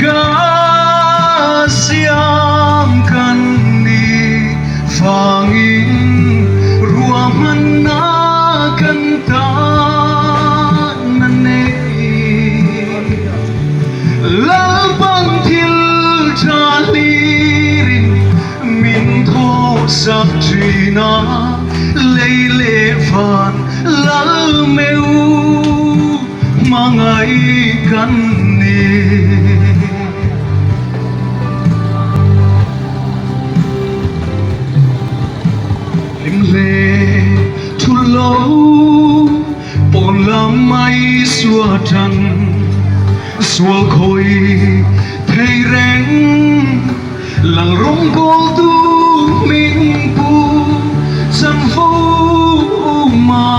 ka siam kan ni fangin ruaman na kan ta nane labang thil chalirin min tho sak trina leile van lal meu mangai kan ni lim le thu lo pon lam mai xua trăng xua khôi thầy rèn lặng rong cô tu minh pu san phố mà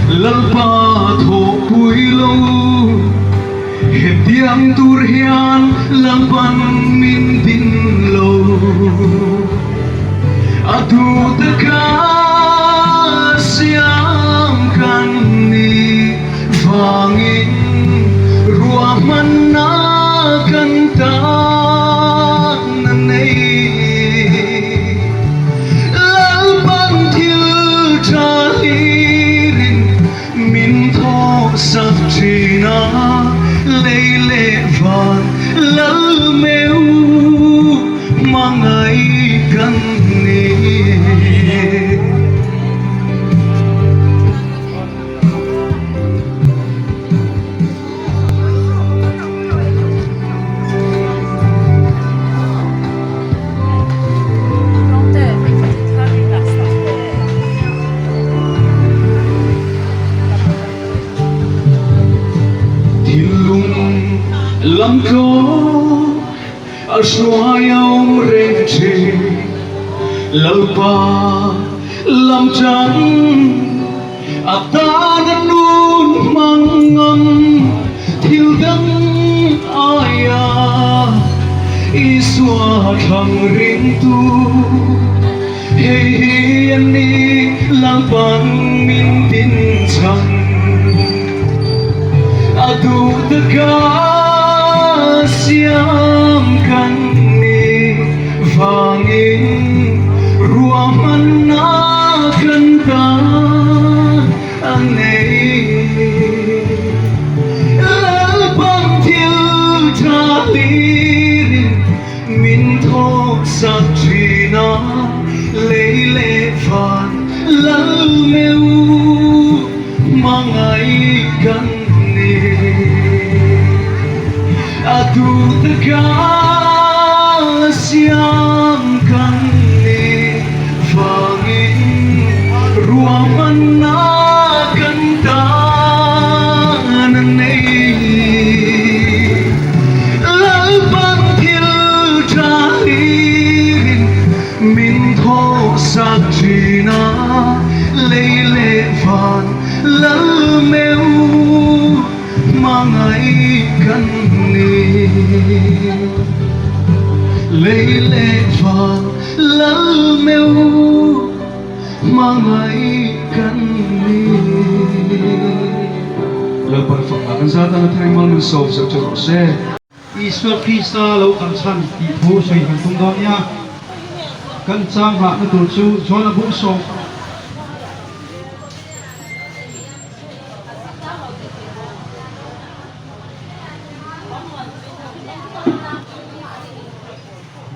lal pa tho pui lo het diam tur hian lam pan min din lo atu ta ka siam kan ni vangin ruaman na kan ta sắc trina leile van lal meu mangai kan ni lam ko a suayong reche lalpa lam chan atanun mangam thil dang aya iswa thang ring tu hey ani lampan min tin chang adu ta siam kan ni vangin ruaman na kan ta anei labang thil chalirin min tho sak trina leile van lal meu mangai kan ni atu ta ka siam kan ni vangin ruaman na kan ta nanei labang thil chalirin min tho sak trina leile van lal meu mangai kan leile van lal meu mangai kan ni lepas akan satan terima nusau sejauh se Iswar Krista lo kan san ti phu soi kan tung don ya kan chang ha na tu chu chona bu so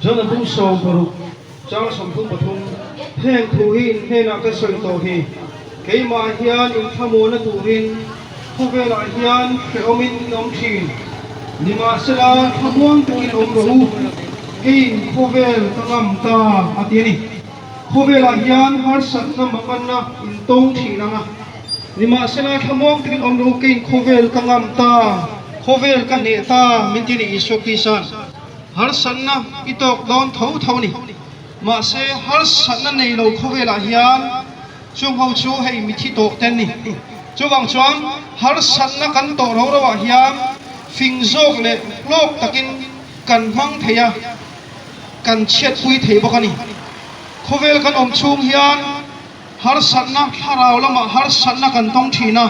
chona bu so paru chang sam thu pathum heng thu hin hena ka soi to hi kei ma hian in thamo na tu hin khuvela hian feomin nom thin nima sela thamuang tukin om ro hein khovel tangam ta atiani khovela hian har sat na makanna in tong thinanga nima sela thamuang tukin om ro kein khovel tangam ta khovel ka ne ta mintini isokisan har sanna itok don thau thau ni ma se har sanna nei lo khovela hian chung ho chu hei mi thi to ten ni chuwang chuan har sanna kan to ro ro wa hian phing jok le lok takin kan mang theya kan chet pui thei bokani khovel kan om chung hian har sanna harau lama har sanna kan tong thina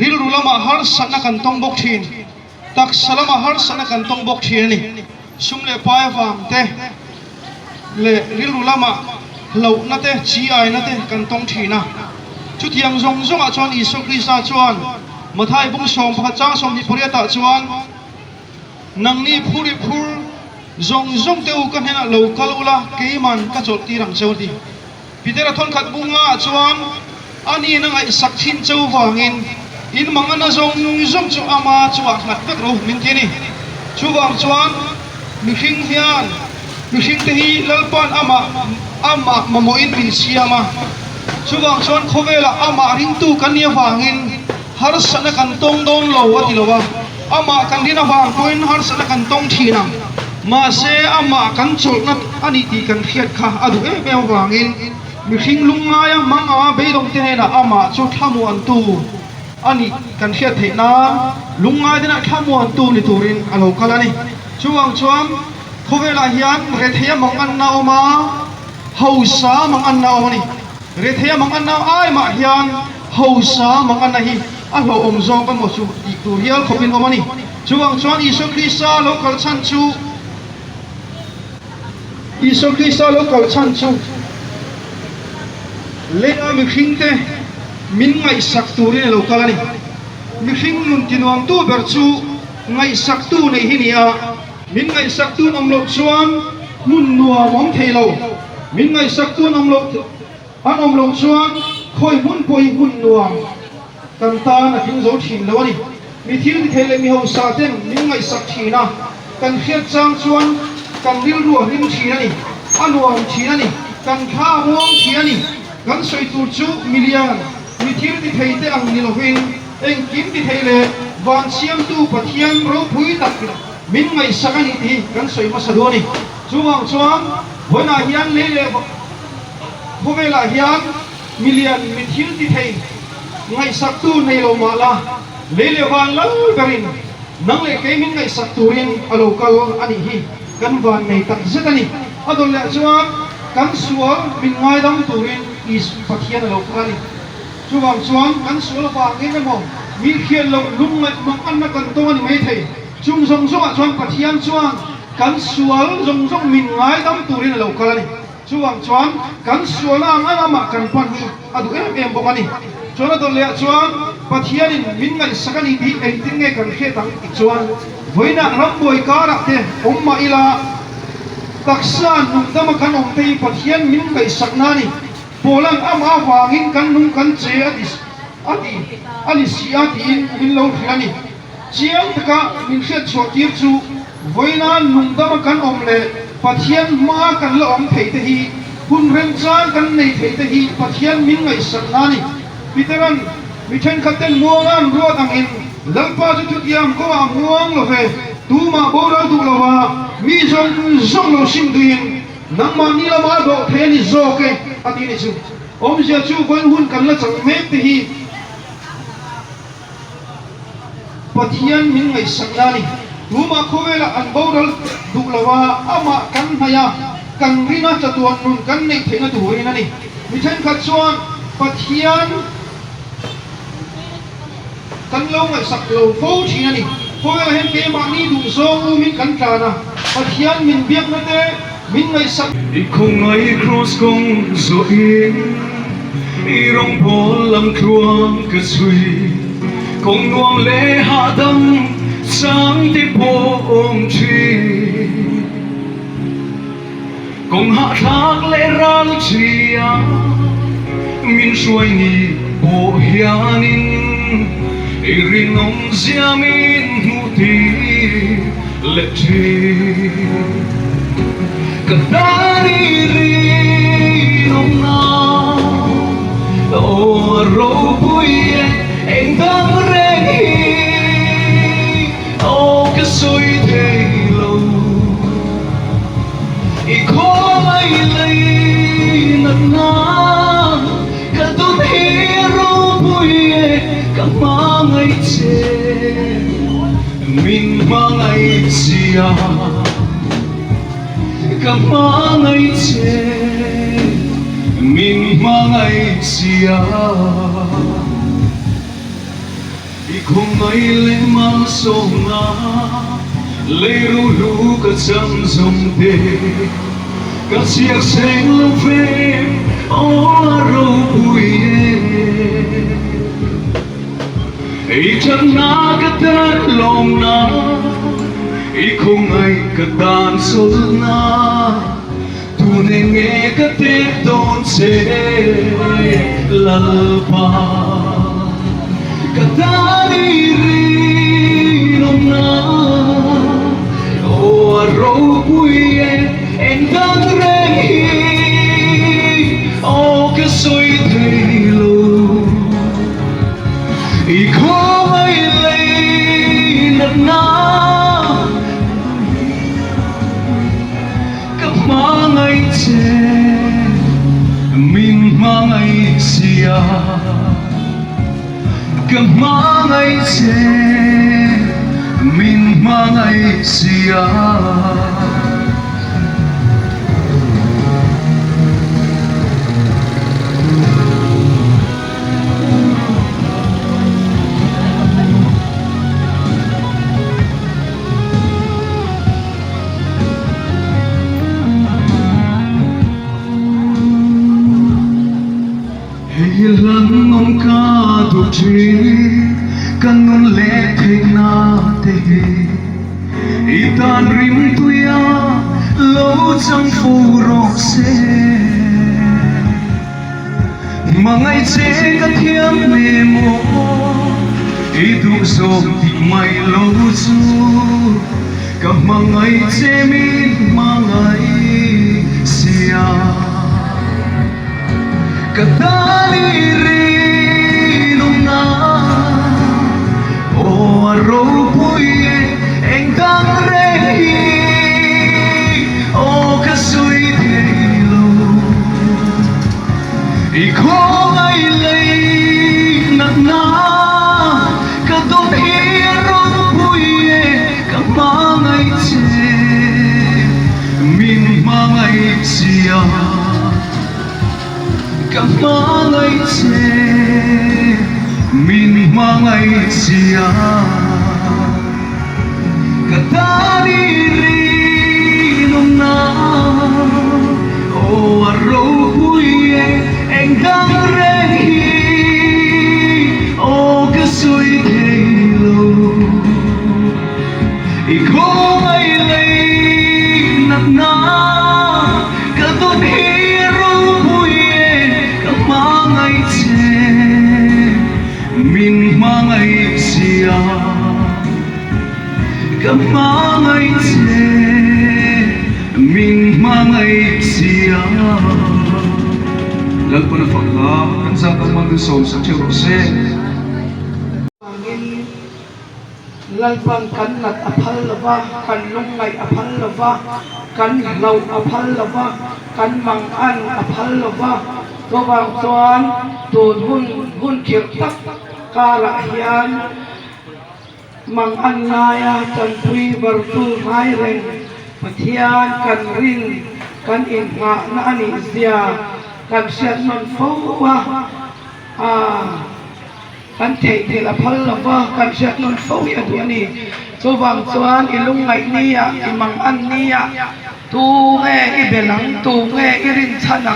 ril rulama har sanna kan tong bok thin tak salama har sana kan tong bok thia ni sum le pai wang te le rilu lama lo na te chi ai na te kan tong thina chu thiam zong zong a chuan Isu Krista chuan mathai bung som pha cha som ni phuria ta chuan nang ni phuri phur zong zong teu kan hena lo kalula keiman ka chol ti rang chawti pitera thon khat bunga chuan ani nang ai sak thin chau wangin in mangana zong zong chu ama chuwa ngat vek ro min kini chuwang chuan mi hring hian mi hring te hi lalpan ama mamoin min siama chuwang chuan khowela ama ring tu kan nia wangin har sana kan tong don lo wa tilowa ama kan dina wang point har sana kan tong thina ma se ama kan chol na ani ti kan khiat kha adu e me wangin mi hring lunga ya manga beidong te na ama chu thamu an tu ani kan khiat the na lunga dina thamu an tu ni turin alo kalani chuwang chuan khowela hian re thia mang an na oma hausa mang an na oma ni re thia mang an na ai ma hian hausa mang an na hi a lo om zong kan mo chu ti tur hial khopin oma ni chuwang chuan Isu Krista local chan chu Isu Krista local chan chu le a mi hring te min ngai sak turin lo kalani mi hring nun tinuang tu ber chu ngai sak tu nei hi ni a min ngai sak tu nom lo chuan mun nuwa mom theilo min ngai sak tu nom lo anom lo chuan khoi mun poi mun nuwa kan ta na thing zo thin lo ni mi thil ni thele mi ho sa ten min ngai sak thina kan khiat chang chuan kan lil ruwa lim thina ni anuam thina ni kan kha muang thina ni kan soi tur chu million mi thil ni theite ang ni lo hin eng kim ni thele van siam tu pathian ro phui tak min ngai sakani ti kan soi ma sadoni chuwang chuan hona hian lele bovela hian million mi thil ti thei ngai sak tu nei lo mala lele van lal berin nang le ke min ngai sak turin alo kal ani hi kan van nei tak zetani adol le chuan kan sual min ngai dam turin is pathian alo kali chuwang chuan kan sual wa nge mo mi khian lo lung ngai mang an na kan to ani mai thei chung zong zong a chuan pathian chuan kan sual zong zong min ngai dam turin alo kali chuwang chuan kan sual ang ama kan pan hi adu em bokani chuan adol le chuan pathian in min ngai sakani bi ei ting nge kan khe tang ti chuan voina ram boi kara te omma ila taksan nung dama kan om tei pathian min ngai saknani polang ama wangin kan nung kan che adi sia tin min lo thiani chiang taka min khet chotir chu voina nung dama kan om le pathian ma kan lo om thei te hi hun rem chan kan nei thei te hi pathian min ngai saknani piteran mi then khaten muangan ruat angin lampa chu chu tiam ko wa muang lo ve tu ma bora du lo wa mi zong lo sim duin nang ma ni la ma do the ni zo ke ati ni chu om sia chu voin hun kan la chang me te hi pathian min ngai saknani tu ma khowela an bodal du lo wa ama kan haya kan rina chatuan nun kan nei thena tu hoina ni mi then khat chuan pathian kan lo ngai sak lo fo thina ni khowela hen ke ma ni du zo u min kan tana pathian min biak na te min ngai sak i khong ngai cross kong zo in i rong bol lam kruang ka sui kong nuam le ha dam sang ti po om chi kong ha thak le ral chia min suai ni po hianin i rinong zia min hu ti le chi kadari ri nong na o ro pui en dam re hi o ke soi thei lo i kho mai lai nat na ka tu hi ro pui ka ma ngai che min ma ngai chia ka ma ngai che min ma ngai chia i không ai lấy mang sông ngã lấy ru lu cả trăm dòng đê cả chiếc sen lâu về ô râu bụi ý chân na cái tên lòng na ý không ai cái tan số na tu nên nghe cái tiếng tôn sẽ là ba cái ta đi ri nông na ô râu bụi em đang rẽ ô cái suy thầy lù ý không ai lấy nát na cái má ngày trẻ mình má ngày xia cái má ngày trẻ mình má ngày xia lần ngông ca thuộc trí căn ngôn lẽ thế na thế ý tan rim tuya lâu chẳng phù rộ xe mà ngày chế các thiêm mê mô ý thuộc dòng thịt mày lâu du cả mà ngày chế mình mà ngày xia Katali rin na o aro puye eng dang rehi o kasui thelo iko ai lei nat na kadot hero puye kamangai che min mangai sia cảm ơn anh sẽ mình mang anh xia cả ta đi ri nông na ô râu bụi anh đang rehi ô cái suy thề lâu ý không ai lấy nát na cả tốt mình mang ai xia cảm mang ai xia mình mang ai xia lần cuối phật là căn gia tâm mang từ sầu sắc chiều độ xe lần bằng căn nát apal lava căn lung ngày apal lava căn lâu apal lava căn mang an apal lava tô vàng xoan tồn hun kiệt tắc kara hian mang an naya chan pui bartu mai reng pathian kan rin kan in nga na ani zia kan siat non fo wa kan thei la phal lova kan siat non fo ya du ani so wang chuan ilung ngai ni ya imang an ni ya tu nge i belang tu nge i rin chana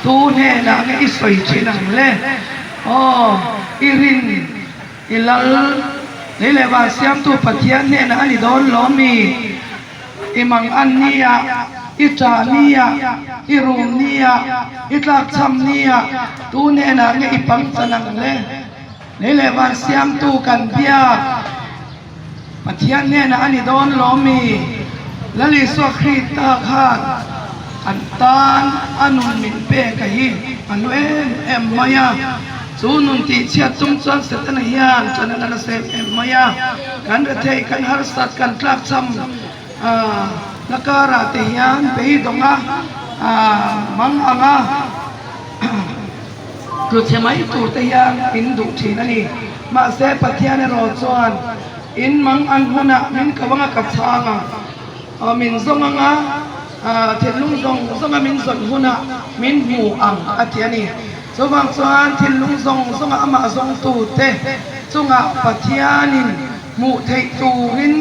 tu ne na nge i soi chinang le i rin ilal nile ba siam tu pathian ne na ani don lomi imang an ni ya i cha ni ya i rum ni ya i tlak cham ni ya tu ne na nge i pang chanang le nile ba siam tu kan bia pathian ne na ani don lomi lali swakrita khan antan anun min pe kahi anu em maya sunun ti chiat tum chuan setan hian chana na se em maya kan re thei kan har sat kan tlak cham nakara te hian pe donga mang anga tu chemai tu te hian in du thin ani ma se pathian ro chuan in mang an huna min kawanga ka changa min zonga thinlung zonga min zon huna min mu ang atiani so wang chuan thinlung zonga ama zong tu te chunga pathianin mu thei turin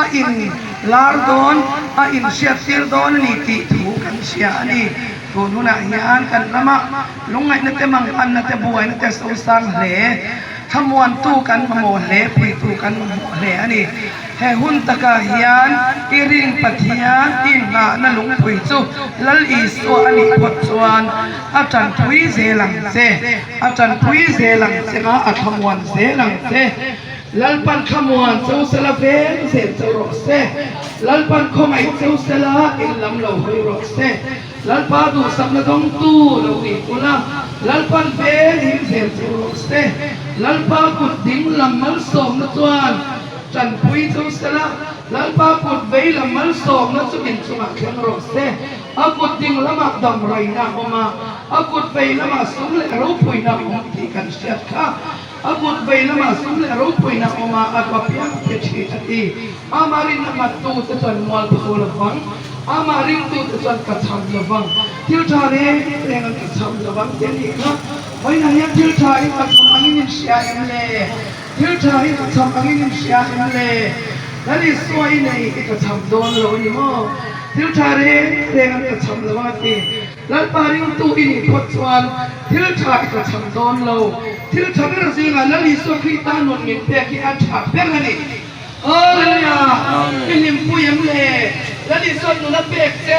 a in lar don a in siatir don ni ti thu kan sia ani tun huna hian kan lama lungai na te mang an na te buai na te so sang hle thamuan tu kan mo hle pui tu kan mo hle ani he hun taka hian iring pathian in na lung pui chu lal i so ani phot chuan a tan pui zelang se a tan pui zelang se nga a thamuan zelang se lalpan khamuan chu sala ve se choro se lalpan khomai chu sala in lam lo hoi ro se lalpa du sapna dong tu lo ni kula lalpan ve hin se choro se lalpa kut ding lam mal som na chuan chan pui chu sala lalpa kut ve lam mal som na chu in chuma khem ro se a kut ding lama dam rai na oma a kut ve lama sum le ro pui na om ti kan siat kha abut bay lama sumle rupoi na oma agwapiang kechi ati amarin na matu tetan mual betul bang amarin tu tetan kacam lebang tiltare dengan kacam lebang jadi kan oi na yang tiltare kacam angin sia emle tiltare kacam angin sia emle dari suai nei kacam don lo ni mo tiltare dengan kacam lebang ati lalparing tu ini potsuan tiltare kacam don lo til thaber zinga lali so khita non min pe ki a tha pe ngani aleluya ilim puyam le lali so nu na pe te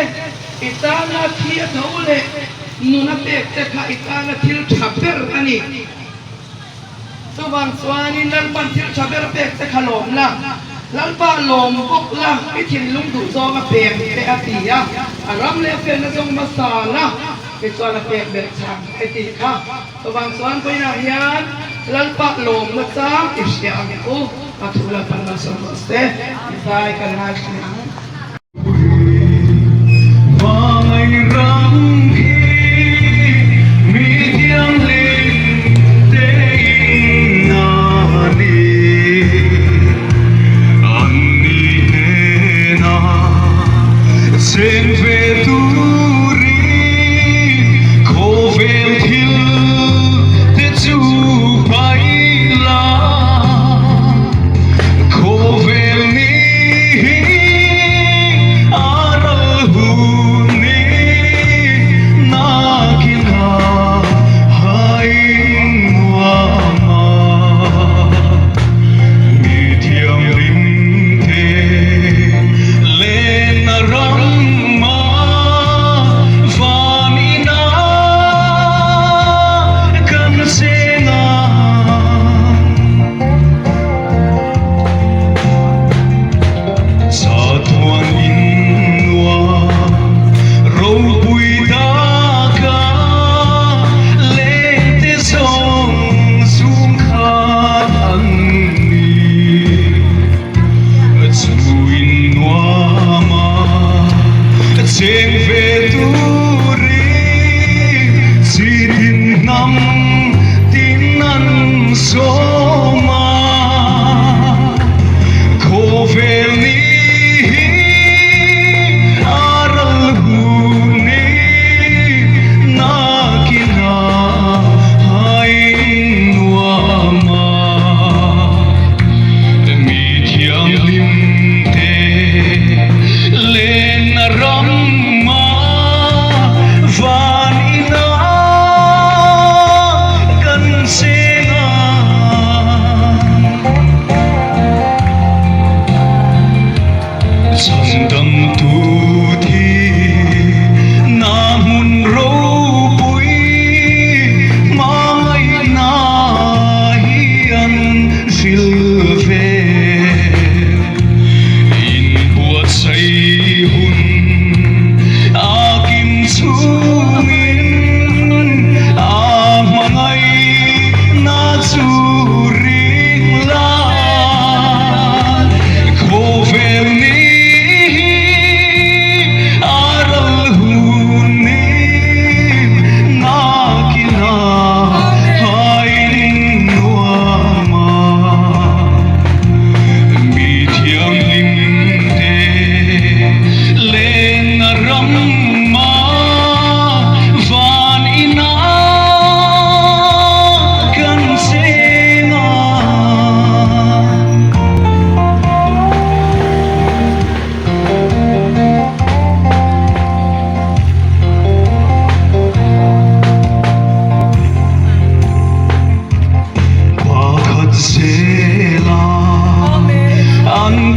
itana khi thole nu na pe te kha itana til thaber ani so bang swani nan pan til thaber pe te khalom la lal pa lom bok la i thin lung du zo ma pe pe atia aram le fe na jong masala cái cho là kẹp bẹt chẳng cái gì khác, và bằng xoan quay nào hiền, lần bạc lồm nó sáng, ít xẹo nhẹ ô, và thu là phần là sớm sớm, thì sai cần hai tiếng.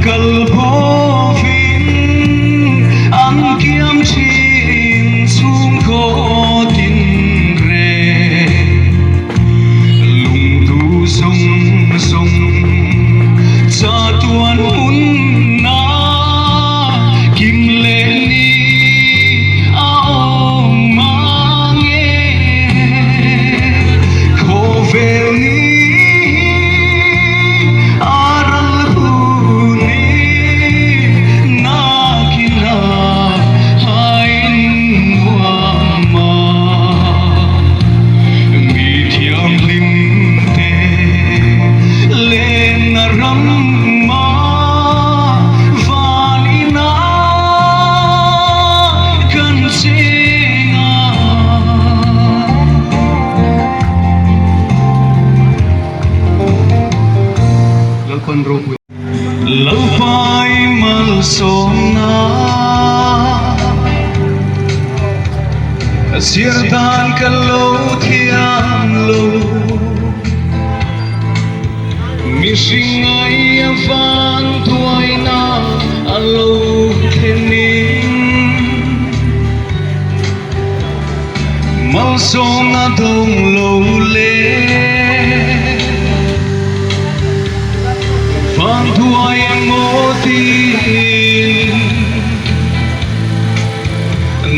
kal po vin an kiam chin chung ko tin re lung tu sông sông cha tuan un na kim le ni a om ma nghe kho vel ni lâu phai mal sông na siết tan cả lâu thiam lâu mi sinh ai van tuổi na lâu thêm mal sông na đông lâu lên Phan thua em ngô tin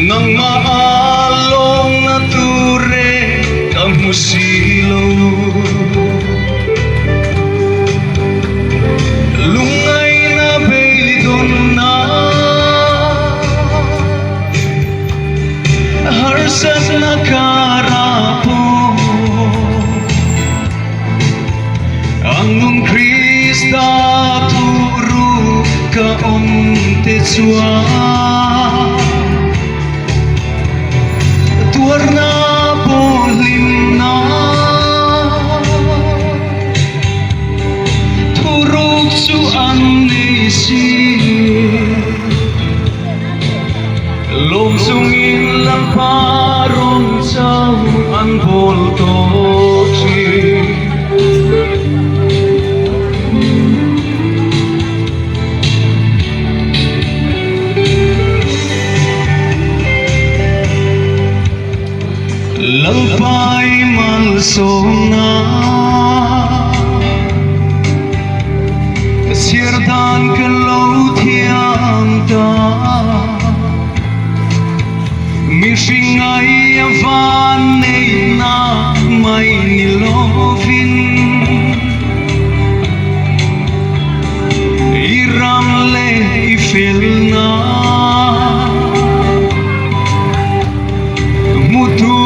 nang maalong na ture kamu silo lungay na beidon na harsat na karapo angung Krista turu ka om te chua tuar na polim na turuk chu an nei si lom sung in lam paron chau an bol to chi lâu phai mal sông na siết tan cả lâu thiam ta mi sinh ai van nei na mai ni lovin iram le ifel na mutu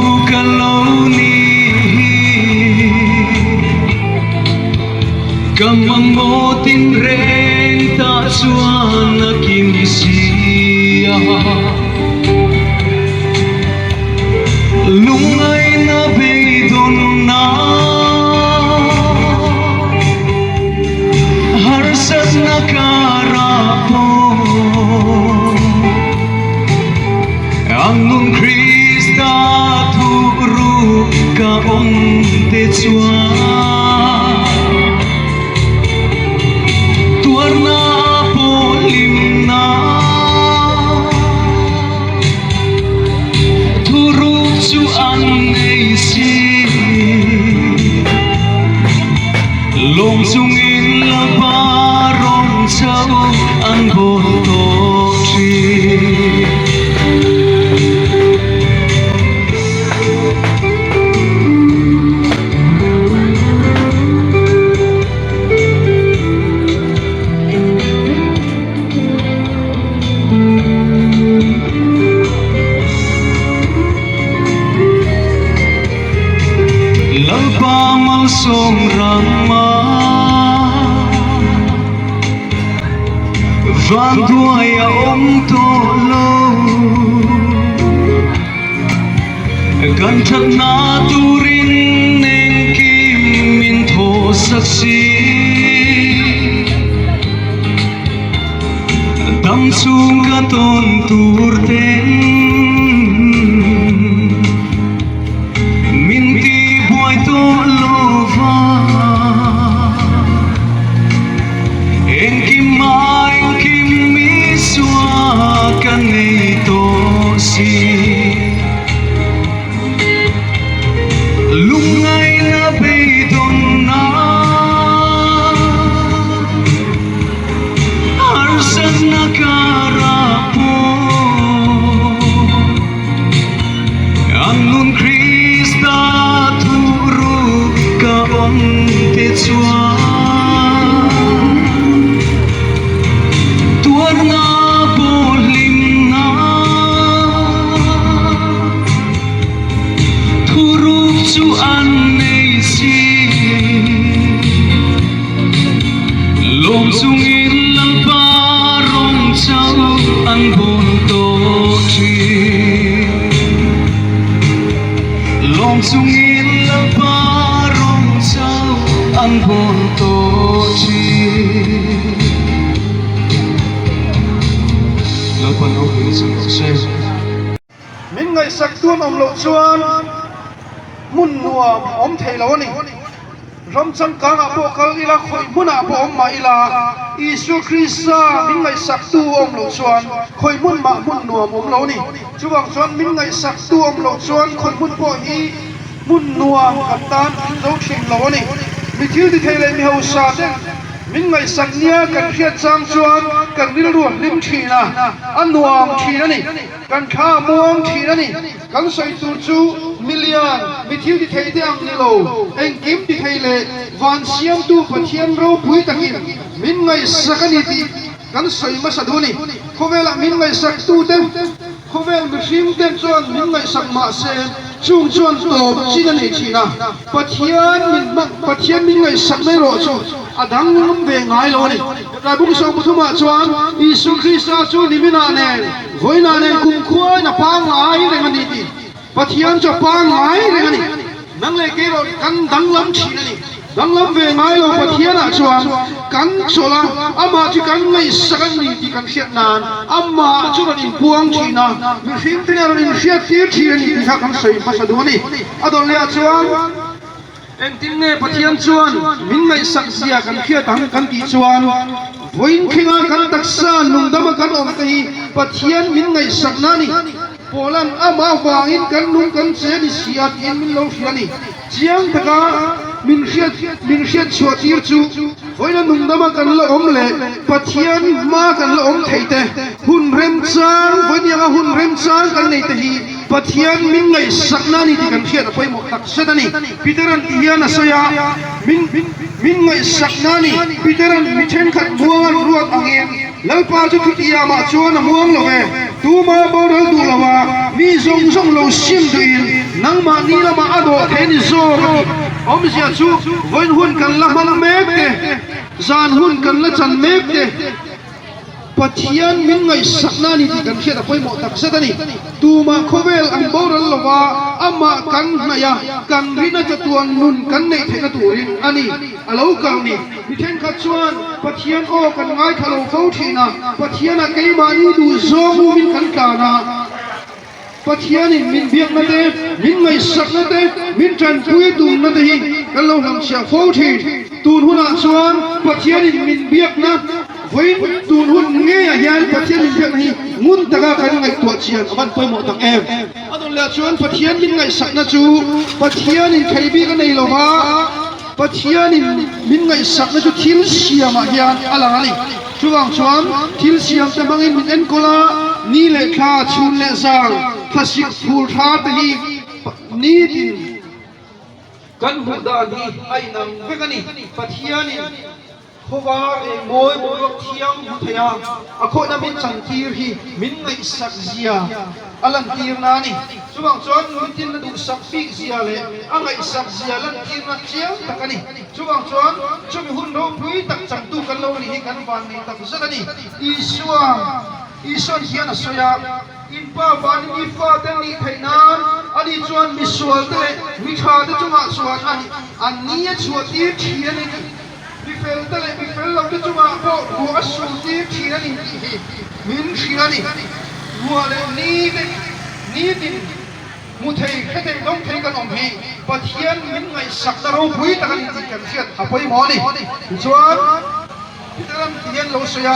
Kamang mo tin ren ta suan na kinisiya lungay na beidon na harsat na karapo angung Krista turu ka om te chua warna polim na turuk chu an nei si lom sung in la baron chau an bol to chi mal sông rama van đuôi ôm tô lâu gần thật na turin nên kim min thô sắc si tâm sung cả tôn tur tên min ti boy to lova en kim ma karapo Anun Krista turu ka onte chua Tuar na bolim na Turu chu an nei si Lom chung in lang parong chau an bon to chi Lom chung in lang parong chau an bon to chi Lo pan ro ni sang se min ngai sak tuam om lo chuan mun nuam om thei lo ni ram chan ka nga po kal ila khoi muna po om ma ila Isu Krista min ngai sak tu om lo chuan khoi mun ma mun nuam om lo ni chuwang chuan min ngai sak tu om lo chuan khoi mun po hi mun nuam kan tan zo thing lo ni mi thil di thei le mi ho sa te min ngai sak nia kan khiat chang chuan kan ril ruam lim thina an nuam thina ni kan kha muang thina ni kan soi tu chu million mi thil di thei te ang ni lo eng kim di thei le van siam tu pathian ro pui takin min ngai sakani ti kan soi ma saduni khowela min ngai sak tu te khowel mi hrim ten chuan min ngai sak ma se chung chuan to china nei thina pathian min ngai sak mai ro chu adang lum ve ngai lo ni ra bung so puthuma chuan Isu Krista chu nimina ne voina ne kum khuai na pa ngai le ngani ti pathian cho pa ngai le ngani nang le ke ro kan dang lam thina ni dang lam ve ngai lo pathian a chuan kan chola ama chi kan ngai sakan ni ti kan hiat nan ama chu ron in puang thina mi hrim te ron in hiat ti thina ni ti kan sei pasadu ni adon le a chuan en tin ne pathian chuan min ngai sak sia kan khiat ang kan ti chuan voin khinga kan taksa nungdama kan om te hi pathian min ngai sak na ni polan ama wangin kan nung kan che ni siat in min lo hiani chiang taka min khiat chua tir chu voina nungdama kan la om le pathian ma kan la om theite hun rem chang voinia hun rem chang kan nei te hi pathian min ngai sakna ni ti kan khiat apoi mo tak sedani piteran iana soya min ngai sakna ni piteran mithen khat muang ruat angem lalpa chu thutia ma chuan muang lo ve tu ma bodol du lawa mi zong lo sim duin nang ma ni la ma ado theni zo om sia chu voin hun kan la mal mek te zan hun kan la chan mek te pathian min ngai sakna ni ti kan khiat apoi mo tak sedani tu ma khovel ang boral lawa ama kan naya kan rina chatuan nun kan nei theka turin ani alo kang ni mithen kha chuan pathian o kan ngai khalo fo thina pathian a keima ni du zomu min kan kana pathian in min biak na te min ngai sakna te min tran pui tu na te hi kan lo lam sia fo thi tun huna chuan pathian in min biak na voin tun hun nge a hian pathian in biak hi mun taka kan ngai tua chian aman poi mo tak em adon la chuan pathian min ngai sakna chu pathian in khaibi ka nei lo ba pathian in min ngai sakna chu thil siam a hian alang ani chuwang chuan thil siam te mangin min en kola ni le kha chun le sang thasik phur tha te hi ni din kan hu da ni ai nang vekani pathian in khowa e moi mo thiam thaya akho na min chang tir hi min ngai sak zia alang tir na ni chuwang chuan min tin na du sak pi zia le angai sak zia lan tir na chiang takani chuwang chuan chumi hun ro pui tak chang tu kan lo ni hi kan van ni tak zakani Isuan hian asoya in pa van ni fa ten ni thainan ani chuan mi sual te mi tha te chunga chuan ani chuat tir thian ni bifel tale bifel lo te chunga po buka sul tir thina ni min thina ni muale ni din mu thei khate dong thei kan om hi pathian min ngai sak ta ro pui ta kan ti kan khiat apoi mo ni chuan piteran hian lo soya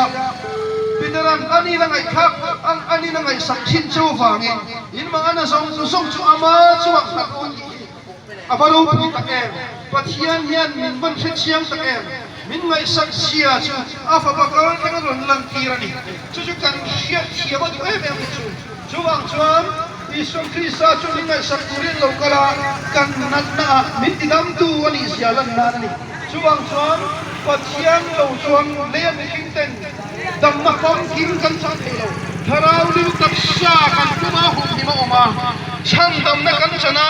piteran ani la ngai khak ani la ngai sak chin chu wangi in mang ana song chu ama chuak tak un abaro pu tak em pathian hian min ban chiang tak em min ngai sak sia chu afa ba ka kan ron lang tirani chu chu kan sia ba tu em chu chuang chuan Isong Krista chu min ngai sak turin lo kala kan nat na min tidam tu ani sia lan na ni chuang chuan pathian lo chuan len king ten dam na pom kim kan chan lo tharau lu tak sa kan kuma hum ni ma oma chan dam na kan chana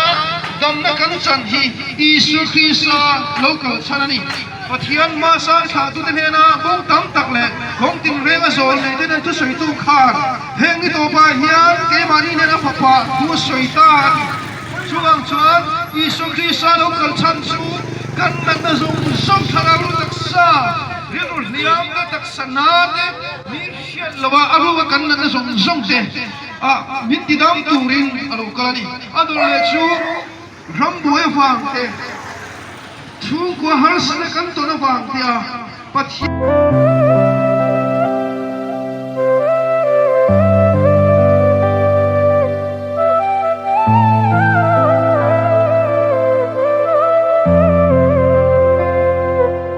dam na kan chan hi Isu Krista lo kal chanani pathian ma san kha tu te na bong tam tak le bong tim renga zol le te na chu soi tu kha heng ni to ba hian ke mani ne na papa tu soi ta chuang chuan Isu Krista lo kal chan chu kan na na zong zong tharau lu tak sa rinul niam na tak sanate ni hian lawa aru kan na na zong zong te min ti dam turin alo kalani adol le chu ram boy wang te thu ko har sa kan to na wang tia pathian